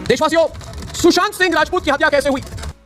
देशवासियों, सुशांत सिंह राजपूत की हत्या कैसे हुई?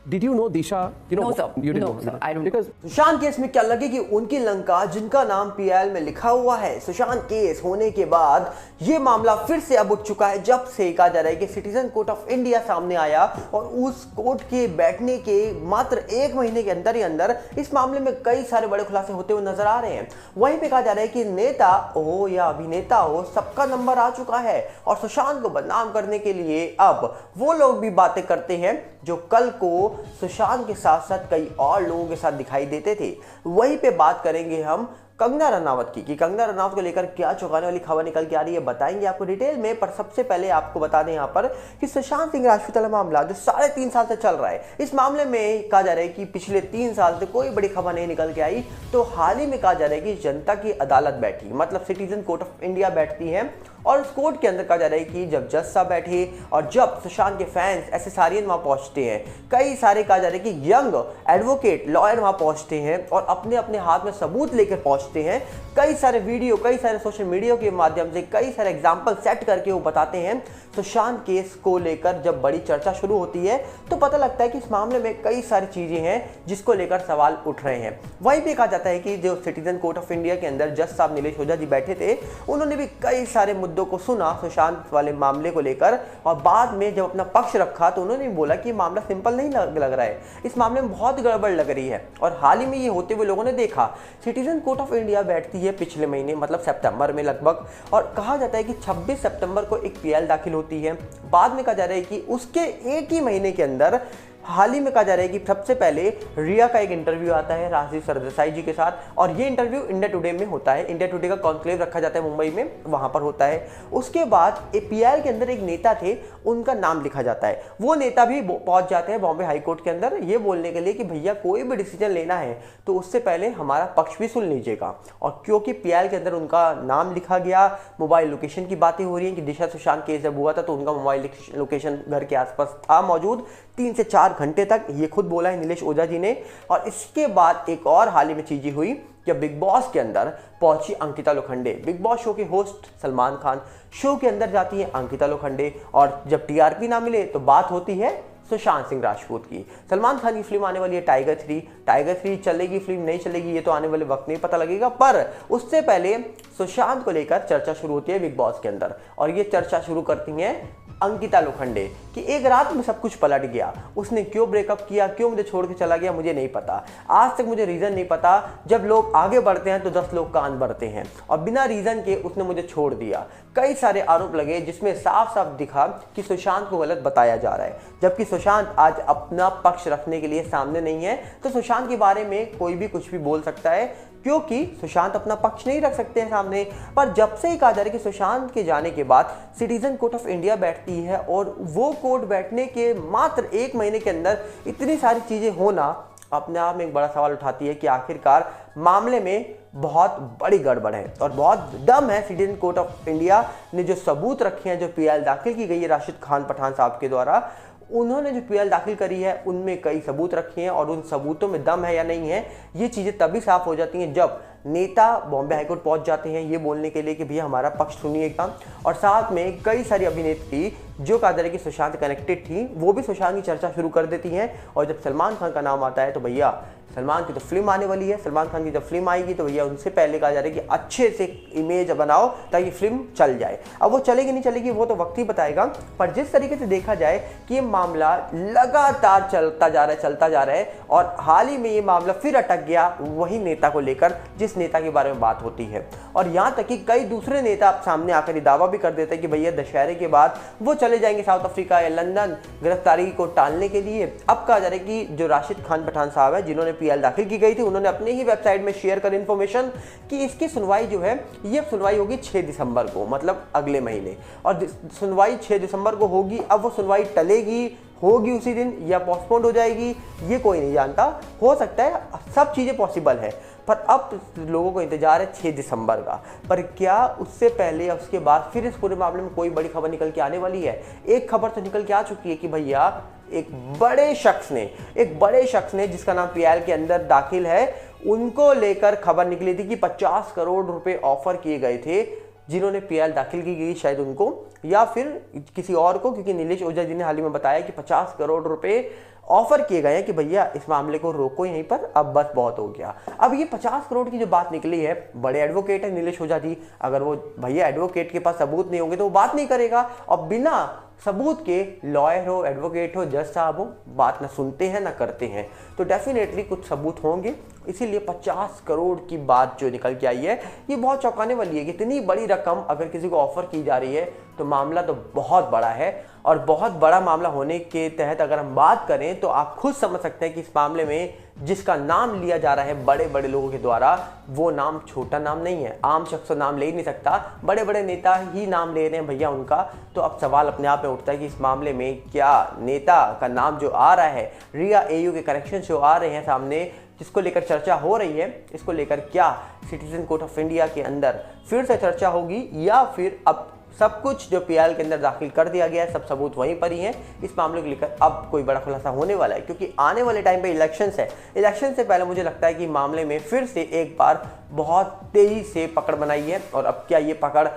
Did you know Disha? No, sir. You didn't No, know, sir. I don't. Because Sushant case में क्या लगेगी उनकी लंका जिनका नाम पीआईएल में लिखा हुआ है। सुशांत केस होने के बाद ये मामला फिर से अब उठ चुका है, जब से कहा जा रहा है कि सिटीजन कोर्ट ऑफ इंडिया सामने आया और उस कोर्ट के बैठने के मात्र 1 महीने के अंदर ही अंदर इस मामले में कई सारे बड़े खुलासे होते हुए नजर आ रहे हैं। वहीं पे कहा जा रहा है कि नेता हो या अभिनेता हो, सबका नंबर आ चुका है और सुशांत को बदनाम करने के लिए अब वो लोग भी बातें करते हैं जो कल को सुशांत के साथ साथ कई और लोगों के साथ दिखाई देते थे। वहीं पे बात करेंगे हम कंगना रनावत की कि कंगना रनावत को लेकर क्या चौंकाने वाली खबर निकल के आ रही है, बताएंगे आपको डिटेल में। पर सबसे पहले आपको बता दें यहाँ पर कि सुशांत सिंह राजपूत वाला मामला जो 3.5 साल से चल रहा है, इस मामले में कहा जा रहा है कि पिछले 3 साल से कोई बड़ी खबर नहीं निकल के आई। तो हाल ही में कहा जा रहा है कि जनता की अदालत बैठी, मतलब सिटीजन कोर्ट ऑफ इंडिया बैठती है और उस कोर्ट के अंदर कहा जा रहा है कि जब जज साहब बैठे और जब सुशांत के फैंस एसएसआरियन वहां पहुंचते हैं, कई सारे कहा जा रहा है कि यंग एडवोकेट लॉयर वहां पहुंचते हैं और अपने अपने हाथ में सबूत लेकर पहुंचते हैं। कई सारे वीडियो, कई सारे सोशल मीडिया के माध्यम से कई सारे एग्जाम्पल सेट करके वो बताते हैं। सुशांत केस को लेकर जब बड़ी चर्चा शुरू होती है तो पता लगता है कि इस मामले में कई सारी चीजें हैं जिसको लेकर सवाल उठ रहे हैं। वहीं पे कहा जाता है कि जो सिटीजन कोर्ट ऑफ इंडिया के अंदर जज साहब नीलेश ओझा जी बैठे थे, उन्होंने भी कई सारे मुद्दों को सुना सुशांत वाले मामले को लेकर और बाद में जब अपना पक्ष रखा तो उन्होंने बोला कि मामला सिंपल नहीं लग रहा है, इस मामले में बहुत गड़बड़ लग रही है। और हाल ही में ये होते हुए लोगों ने देखा, सिटीजन कोर्ट ऑफ इंडिया बैठती है पिछले महीने, मतलब सितंबर में लगभग, और कहा जाता है कि 26 सितंबर को एक पीएल दाखिल होती है। बाद में कहा जा रहा है कि उसके एक ही महीने के अंदर हाल ही में कहा जा रहा है कि सबसे पहले रिया का एक इंटरव्यू आता है राजीव सरदेसाई जी के साथ और ये इंटरव्यू इंडिया टुडे में होता है। इंडिया टुडे का कॉन्क्लेव रखा जाता है मुंबई में, वहां पर होता है। उसके बाद पीआईएल के अंदर एक नेता थे, उनका नाम लिखा जाता है। वो नेता भी पहुंच जाते हैं बॉम्बे हाई कोर्ट के अंदर ये बोलने के लिए कि भैया कोई भी डिसीजन लेना है तो उससे पहले हमारा पक्ष भी सुन लीजिएगा। और क्योंकि पीआईएल के अंदर उनका नाम लिखा गया, मोबाइल लोकेशन की बातें हो रही है कि दिशा सुशांत केस जब हुआ था तो उनका मोबाइल लोकेशन घर के आसपास था मौजूद 3 से 4 घंटे तक, ये खुद बोला है नीलेश ओझा जी ने। और इसके बाद एक और हाल ही में चीजें हुई जब बिग बॉस के अंदर पहुंची Ankita Lokhande. Big boss show के होस्ट सलमान खान शो के अंदर जाती है अंकिता लोखंडे और जब टीआरपी ना मिले तो बात होती है सुशांत सिंह राजपूत की। सलमान खान की फिल्म आने वाली है टाइगर 3। टाइगर 3 चलेगी, फिल्म नहीं चलेगी ये तो आने वाले वक्त में पता लगेगा, पर उससे पहले सुशांत को लेकर चर्चा शुरू होती है बिग बॉस के अंदर और ये चर्चा शुरू करती हैं अंकिता लोखंडे कि एक रात में सब कुछ पलट गया। उसने क्यों ब्रेकअप किया, क्यों मुझे छोड़ के चला गया, मुझे नहीं पता। आज तक मुझे रीजन नहीं पता। जब लोग आगे बढ़ते हैं तो 10 लोग कान भरते हैं और बिना रीजन के उसने मुझे छोड़ दिया। कई सारे आरोप लगे जिसमें साफ साफ दिखा कि सुशांत को गलत बताया जा रहा है, जबकि सुशांत आज अपना पक्ष रखने के लिए सामने नहीं है। तो सुशांत के बारे में कोई भी कुछ भी बोल सकता है क्योंकि सुशांत अपना पक्ष नहीं रख सकते हैं सामने। पर जब से ही कहा जा रहा है कि सुशांत के जाने के बाद सिटीजन कोर्ट ऑफ इंडिया बैठती है और वो कोर्ट बैठने के मात्र 1 महीने के अंदर इतनी सारी चीजें होना अपने आप में एक बड़ा सवाल उठाती है कि आखिरकार मामले में बहुत बड़ी गड़बड़ है और बहुत दम है। सिटीजन कोर्ट ऑफ इंडिया ने जो सबूत रखे हैं, जो पीएल दाखिल की गई है राशिद खान पठान साहब के द्वारा, उन्होंने जो पीएल दाखिल करी है उनमें कई सबूत रखे हैं और उन सबूतों में दम है या नहीं है ये चीजें तभी साफ हो जाती हैं जब नेता बॉम्बे हाईकोर्ट पहुंच जाते हैं ये बोलने के लिए कि भैया हमारा पक्ष सुनिएगा। और साथ में कई सारी अभिनेत्री जो कहा जा रहा है कि सुशांत कनेक्टेड थी वो भी सुशांत की चर्चा शुरू कर देती हैं। और जब सलमान खान का नाम आता है तो भैया सलमान की तो फिल्म आने वाली है, सलमान खान की जब फिल्म आएगी तो भैया उनसे पहले कहा जा रहा है कि अच्छे से इमेज बनाओ ताकि फिल्म चल जाए। अब वो चलेगी नहीं चलेगी वो तो वक्त ही बताएगा, पर जिस तरीके से देखा जाए कि ये मामला लगातार चलता जा रहा है और हाल ही में ये मामला फिर अटक गया वही नेता को लेकर जिस नेता के बारे में बात होती है। और यहाँ तक कि कई दूसरे नेता सामने आकर दावा भी कर देते हैं कि भैया दशहरे के बाद वो चले जाएंगे साउथ अफ्रीका या लंदन गिरफ्तारी को टालने के लिए। अब कहा जा रहा है कि जो राशिद खान पठान साहब है जिन्होंने पीएल दाखिल की गई थी, उन्होंने अपने ही वेबसाइट में शेयर कर इन्फॉर्मेशन कि इसकी सुनवाई जो है ये सुनवाई होगी 6 दिसंबर को, मतलब अगले महीने। और सुनवाई 6 दिसंबर को होगी। अब वो सुनवाई टलेगी, होगी उसी दिन या पोस्टपोन्ड हो जाएगी ये कोई नहीं जानता, हो सकता है, सब चीजें पॉसिबल है। पर अब लोगों को इंतजार है 6 दिसंबर का। पर क्या उससे पहले या उसके बाद फिर इस पूरे मामले में कोई बड़ी खबर निकल के आने वाली है? एक खबर तो निकल के आ चुकी है कि भैया एक बड़े शख्स ने जिसका नाम पीएल के अंदर दाखिल है, उनको लेकर खबर निकली थी कि 50 करोड़ रुपए ऑफर किए गए थे जिन्होंने पीएल दाखिल की गई शायद उनको, या फिर किसी और को, क्योंकि नीलेश ओझा जी ने हाल ही में बताया कि 50 करोड़ रुपए ऑफर किए गए हैं कि भैया इस मामले को रोको यहीं पर, अब बस बहुत हो गया। अब ये 50 करोड़ की जो बात निकली है, बड़े एडवोकेट है नीलेश ओझा जी, अगर वो भैया एडवोकेट के पास सबूत नहीं होंगे तो वो बात नहीं करेगा, और बिना सबूत के लॉयर हो, एडवोकेट हो, जज साहब हो, बात ना सुनते हैं ना करते हैं। तो डेफिनेटली कुछ सबूत होंगे, इसीलिए 50 करोड़ की बात जो निकल के आई है ये बहुत चौंकाने वाली है कि इतनी बड़ी रकम अगर किसी को ऑफर की जा रही है तो मामला तो बहुत बड़ा है। और बहुत बड़ा मामला होने के तहत अगर हम बात करें तो आप खुद समझ सकते हैं कि इस मामले में जिसका नाम लिया जा रहा है बड़े बड़े लोगों के द्वारा, वो नाम छोटा नाम नहीं है, आम शख्स तो नाम ले ही नहीं सकता, बड़े बड़े नेता ही नाम ले रहे हैं भैया उनका। तो अब सवाल अपने आप में उठता है कि इस मामले में क्या नेता का नाम जो आ रहा है, रिया एयू के करेक्शन जो आ रहे हैं सामने, जिसको लेकर चर्चा हो रही है, इसको लेकर क्या सिटीजन कोर्ट ऑफ इंडिया के अंदर फिर से चर्चा होगी, या फिर अब सब कुछ जो पीएल के अंदर दाखिल कर दिया गया है, सब सबूत वहीं पर ही हैं, इस मामले को लेकर अब कोई बड़ा खुलासा होने वाला है। क्योंकि आने वाले टाइम पे इलेक्शंस है, इलेक्शन से पहले मुझे लगता है कि मामले में फिर से एक बार बहुत तेजी से पकड़ बनाई है, और अब क्या ये पकड़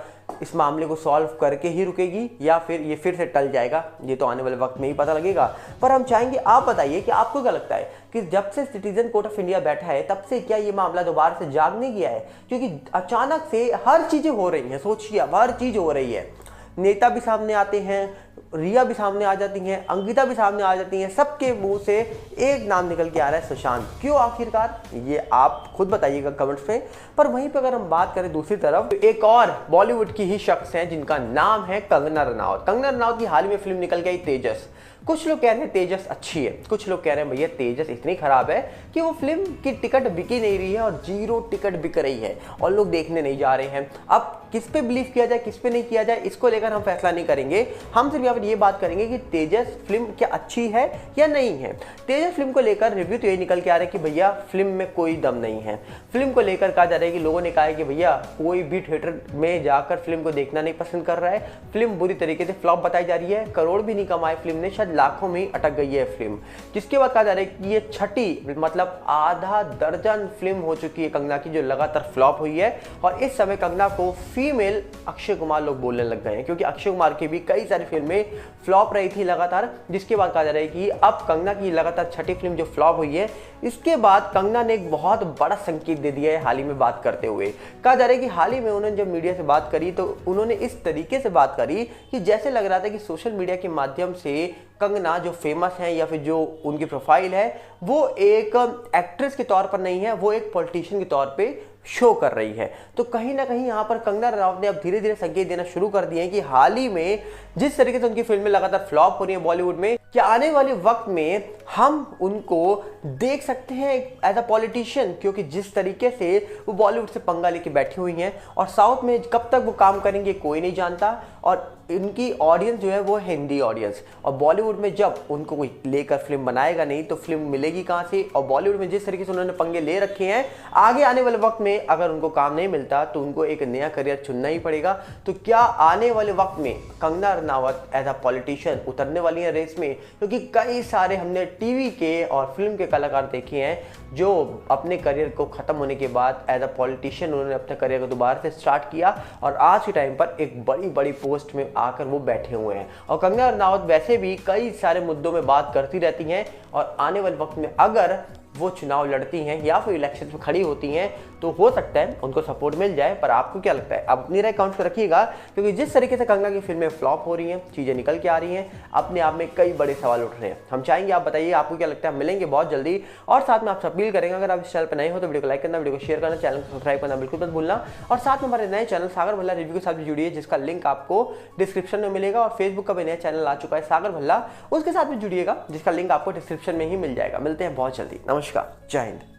इस मामले को सॉल्व करके ही रुकेगी या फिर ये फिर से टल जाएगा, ये तो आने वाले वक्त में ही पता लगेगा। पर हम चाहेंगे आप बताइए कि आपको क्या लगता है कि जब से सिटीजन कोर्ट ऑफ इंडिया बैठा है तब से क्या ये मामला दोबारा से जागने गया है? क्योंकि अचानक से हर चीजें हो रही हैं, सोचिए अब हर चीज हो रही है, नेता भी सामने आते हैं, रिया भी सामने आ जाती हैं, अंकिता भी सामने आ जाती हैं, सबके मुंह से एक नाम निकल के आ रहा है, सुशांत। क्यों आखिरकार, ये आप खुद बताइएगा कमेंट्स में। पर वहीं पर अगर हम बात करें दूसरी तरफ, तो एक और बॉलीवुड की ही शख्स हैं जिनका नाम है कंगना रनावत। कंगना रनावत की हाल ही में फिल्म निकल गई तेजस। कुछ लोग कह रहे हैं तेजस अच्छी है, कुछ लोग कह रहे हैं भैया तेजस इतनी खराब है कि वो फिल्म की टिकट बिकी नहीं रही है और 0 टिकट बिक रही है और लोग देखने नहीं जा रहे हैं। अब किस पे बिलीव किया जाए, किस पे नहीं किया जाए, इसको लेकर हम फैसला नहीं करेंगे। हम सिर्फ यहाँ पर ये बात करेंगे कि तेजस फिल्म क्या अच्छी है या नहीं है। तेजस फिल्म को लेकर रिव्यू तो ये निकल के आ रहा है कि भैया फिल्म में कोई दम नहीं है। फिल्म को लेकर कहा जा रहा है कि लोगों ने कहा है कि भैया कोई भी थिएटर में जाकर फिल्म को देखना नहीं पसंद कर रहा है, फिल्म बुरी तरीके से फ्लॉप बताई जा रही है, करोड़ भी नहीं कमाए फिल्म ने, शायद लाखों में ही अटक गई है फिल्म। जिसके बाद कहा जा रहा है कि ये छठी मतलब आधा दर्जन फिल्म हो चुकी है कंगना की जो लगातार फ्लॉप हुई है, और इस समय कंगना को फीमेल अक्षय कुमार लोग बोलने लग गए हैं, क्योंकि अक्षय कुमार की भी कई सारी फिल्में फ्लॉप रही थी लगातार। जिसके बाद कहा जा रहा है कि अब कंगना की लगातार छठी फिल्म जो फ्लॉप हुई है, इसके बाद कंगना ने एक बहुत बड़ा संकेत दे दिया है हाल ही में बात करते हुए। कहा जा रहा है कि हाल ही में उन्होंने जब मीडिया से बात करी तो उन्होंने इस तरीके से बात करी कि जैसे लग रहा था कि सोशल मीडिया के माध्यम से कंगना जो फेमस है या फिर जो उनकी प्रोफाइल है वो एक एक्ट्रेस के तौर पर नहीं है, वो एक पॉलिटिशियन के तौर पे शो कर रही है। तो कहीं ना कहीं यहाँ पर कंगना रनावत ने अब धीरे धीरे संकेत देना शुरू कर दिए हैं कि हाल ही में जिस तरीके से उनकी फिल्में लगातार फ्लॉप हो रही है बॉलीवुड में, क्या आने वाले वक्त में हम उनको देख सकते हैं एज अ पॉलिटिशियन, क्योंकि जिस तरीके से वो बॉलीवुड से पंगा लेके बैठी हुई हैं और साउथ में कब तक वो काम करेंगे कोई नहीं जानता, और इनकी ऑडियंस जो है वो हिंदी ऑडियंस, और बॉलीवुड में जब उनको कोई लेकर फिल्म बनाएगा नहीं तो फिल्म मिलेगी कहाँ से। और बॉलीवुड में जिस तरीके से उन्होंने पंगे ले रखे हैं, आगे आने वाले वक्त में अगर उनको काम नहीं मिलता तो उनको एक नया करियर चुनना ही पड़ेगा। तो क्या आने वाले वक्त में Kangana Ranaut as a politician उतरने वाली है रेस में? क्योंकि कई सारे हमने टीवी के और फिल्म के कलाकार देखे हैं जो अपने करियर को खत्म होने के बाद एज अ पॉलिटिशियन उन्होंने अपने करियर को दोबारा से स्टार्ट किया और आज के टाइम पर एक बड़ी बड़ी पोस्ट में आकर वो बैठे हुए हैं। और कंगना रनावत वैसे भी कई सारे मुद्दों में बात करती रहती हैं, और आने वाले वक्त में अगर वो चुनाव लड़ती हैं या फिर इलेक्शन में खड़ी होती हैं तो हो सकता है उनको सपोर्ट मिल जाए। पर आपको क्या लगता है? आप अपनी राय कमेंट्स में रखिएगा, क्योंकि जिस तरीके से कंगना की फिल्में फ्लॉप हो रही हैं, चीज़ें निकल के आ रही हैं, अपने आप में कई बड़े सवाल उठ रहे हैं। हम चाहेंगे आप बताइए आपको क्या लगता है। मिलेंगे बहुत जल्दी, और साथ में आपसे अपील करेंगे अगर आप इस चैनल पर नए हो तो वीडियो को लाइक करना, वीडियो को शेयर करना, चैनल को सब्सक्राइब करना बिल्कुल मत भूलना, और साथ में हमारे नए चैनल सागर भल्ला रिव्यू के साथ भी जुड़िए, जिसका लिंक आपको डिस्क्रिप्शन में मिलेगा। और फेसबुक का भी नया चैनल आ चुका है सागर भल्ला, उसके साथ भी जुड़िएगा, जिसका लिंक आपको डिस्क्रिप्शन में ही मिल जाएगा। मिलते हैं बहुत जल्दी, नमस्कार, जय हिंद।